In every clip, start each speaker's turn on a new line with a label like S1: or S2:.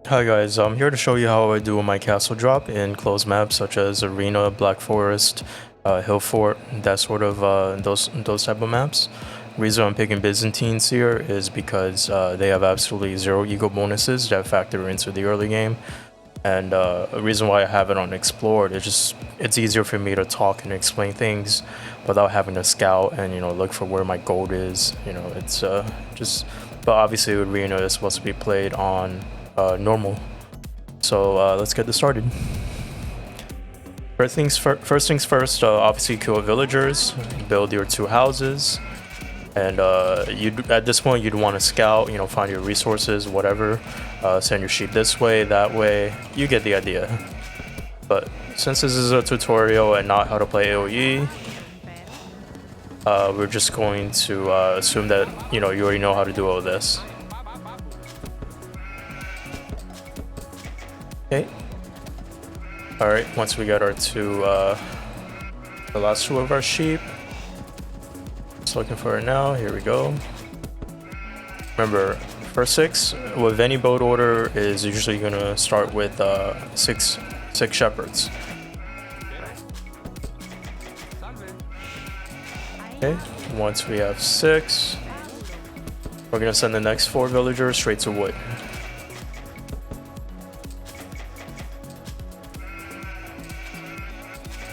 S1: Hi guys, I'm here to show you how I do my castle drop in closed maps such as Arena, Black Forest, Hill Fort, that sort of those type of maps. Reason I'm picking Byzantines here is because they have absolutely zero ego bonuses that factor into the early game, and a reason why I have it on Explored is just it's easier for me to talk and explain things without having to scout and look for where my gold is. It's just. But obviously, Arena is supposed to be played on normal. So let's get this started. First things first, obviously kill villagers, build your 2 houses, and at this point you'd want to scout, find your resources, whatever, send your sheep this way, that way, you get the idea. But since this is a tutorial and not how to play AoE, we're just going to assume that you already know how to do all this. Okay. All right. Once we got our the last 2 of our sheep, just looking for it now. Here we go. Remember, first 6 with any build order is usually gonna start with six shepherds. Okay. Once we have 6, we're gonna send the next 4 villagers straight to wood.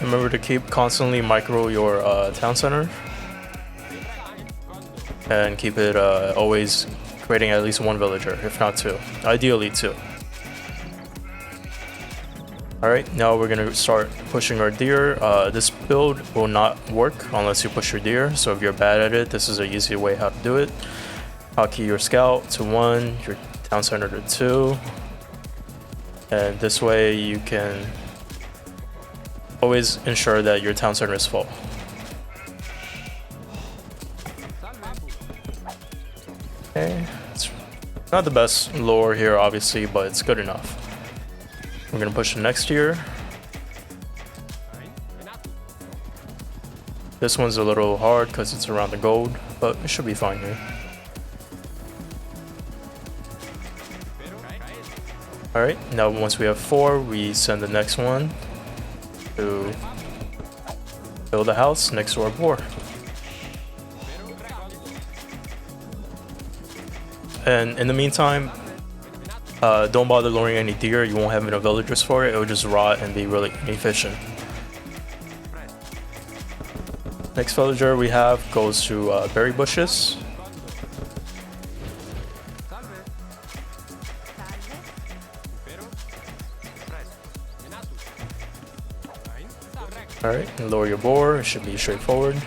S1: Remember to keep constantly micro your town center and keep it always creating at least 1 villager, if not 2, ideally 2. Alright, now we're gonna start pushing our deer. This build will not work unless you push your deer, so if you're bad at it, this is an easy way how to do it. Hotkey your scout to 1, your town center to 2, and this way you can always ensure that your town center is full. Okay, it's not the best lore here obviously, but it's good enough. We're gonna push the next tier. This one's a little hard because it's around the gold, but it should be fine here. Alright, now once we have 4, we send the next one to build a house next to our boar. And in the meantime, don't bother luring any deer. You won't have enough villagers for it. It will just rot and be really inefficient. Next villager we have goes to berry bushes. Alright, lower your boar. It should be straightforward.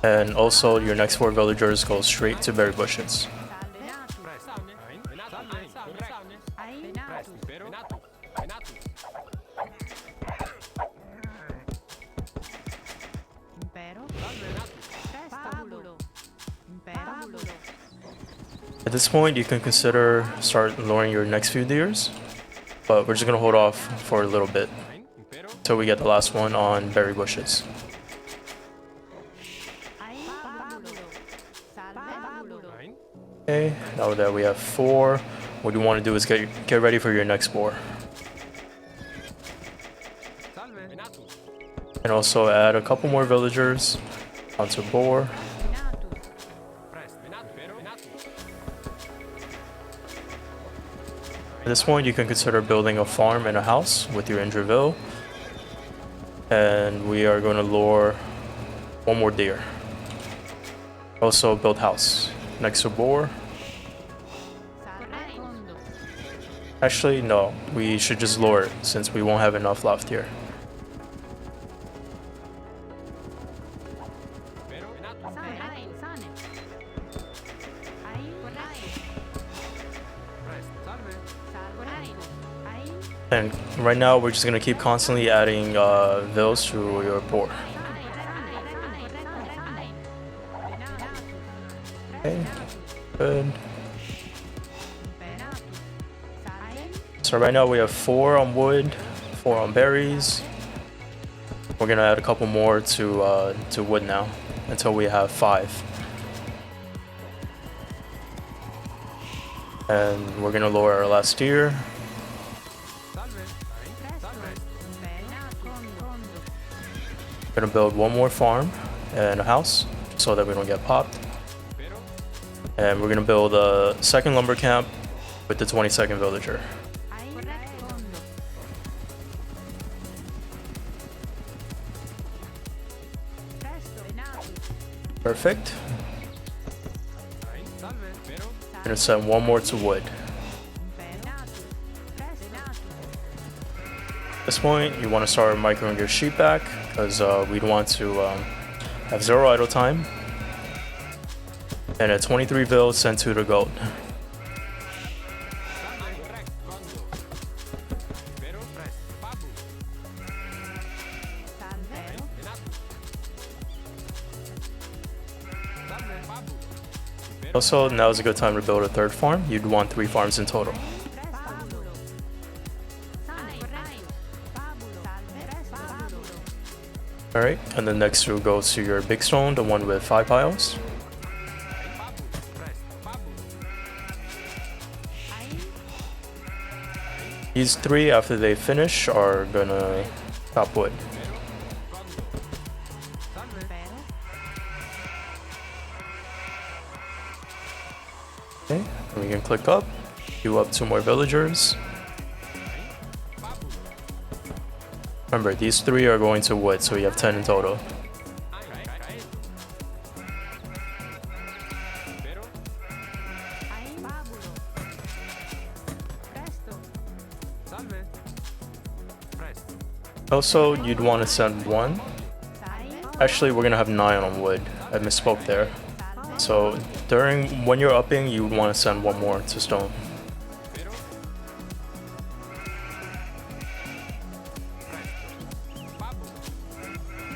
S1: And also your next 4 villagers go straight to berry bushes. At this point, you can consider start lowering your next few deers, but we're just gonna hold off for a little bit until we get the last one on berry bushes. Okay, now that we have 4, what you want to do is get ready for your next boar. And also add a couple more villagers onto boar. At this point, you can consider building a farm and a house with your Indraville. And we are going to lure 1 more deer. Also build house next to boar. Actually, no, we should just lure it since we won't have enough left here. And right now we're just gonna keep constantly adding vills to your boar. Okay, good. So right now we have 4 on wood, 4 on berries. We're gonna add a couple more to wood now until we have 5. And we're gonna lower our last tier. Gonna build one more farm and a house so that we don't get popped. And we're gonna build a second lumber camp with the 22nd villager. Perfect. Gonna send one more to wood. At this point, you want to start microing your sheep back because we'd want to have 0 idle time. And at 23 vil, send 2 to gold. Also, now is a good time to build a third farm. You'd want 3 farms in total. Alright, and then next we'll go to your big stone, the one with 5 piles. These 3, after they finish, are gonna chop wood. Okay, and we can click up, queue up 2 more villagers. Remember, these 3 are going to wood, so we have 10 in total. Also, you'd want to send 1. Actually, we're gonna have 9 on wood. I misspoke there. So when you're upping, you would want to send 1 more to stone.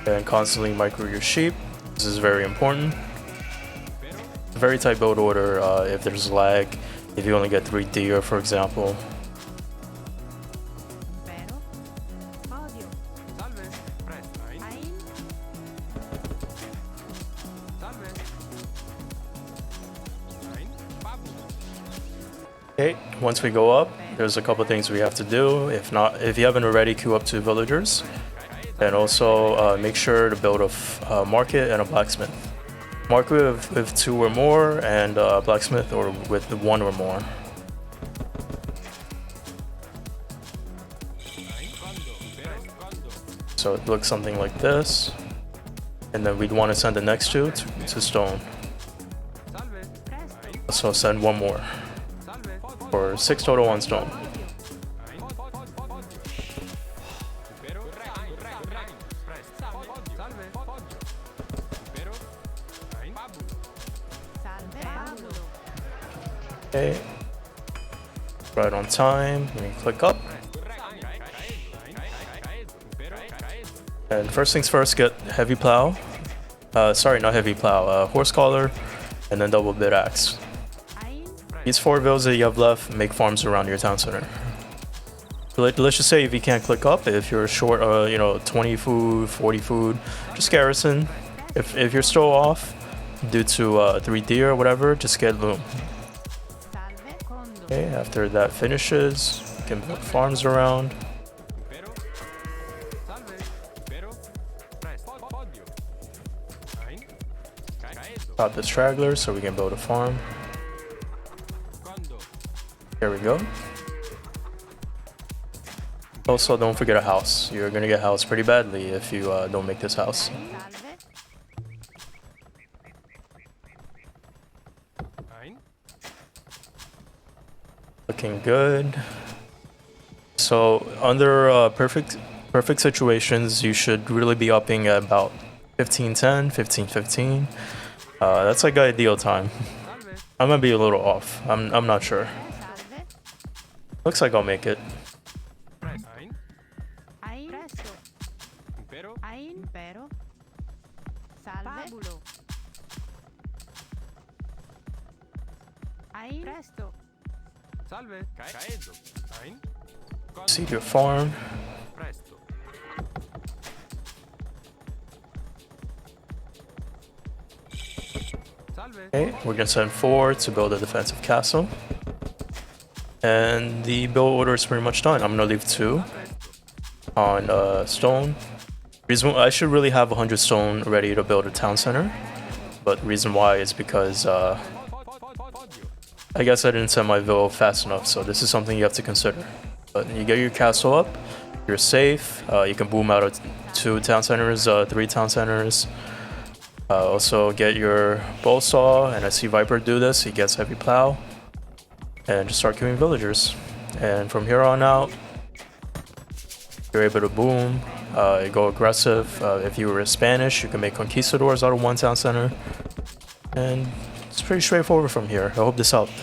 S1: And constantly micro your sheep. This is very important. Very tight build order if there's lag, if you only get 3 deer, for example. Okay, once we go up, there's a couple things we have to do. If you haven't already, queue up 2 villagers. And also make sure to build a market and a blacksmith. Market with 2 or more, and blacksmith or with 1 or more. So it looks something like this. And then we'd want to send the next 2 to stone. So send 1 more. For 6 total on stone. Okay, right on time. Let me click up. And first things first, get heavy plow. Sorry, not heavy plow. Horse collar, and then double bit axe. These 4 villas that you have left make farms around your town center. Let's just say if you can't click up, if you're short, 20 food, 40 food, just garrison. If you're still off due to 3 deer or whatever, just get loom. Okay, after that finishes, you can put farms around. Stop the straggler so we can build a farm. There we go. Also, don't forget a house. You're gonna get housed pretty badly if you don't make this house. Looking good. So under perfect situations, you should really be upping at about 15:10, 15:15. That's like ideal time. I'm gonna be a little off. I'm not sure. Looks like I'll make it. Seed your farm. Okay, we're gonna send 4 to build a defensive castle. And the build order is pretty much done. I'm gonna leave 2 on stone. Reason I should really have 100 stone ready to build a town center, but the reason why is because I guess I didn't set my build fast enough, so this is something you have to consider. But you get your castle up, you're safe, you can boom out of 2 town centers, 3 town centers. Also get your bow saw, and I see Viper do this, he gets heavy plow. And just start killing villagers. And from here on out, you're able to boom, go aggressive. If you were Spanish, you can make conquistadors out of 1 town center. And it's pretty straightforward from here. I hope this helped.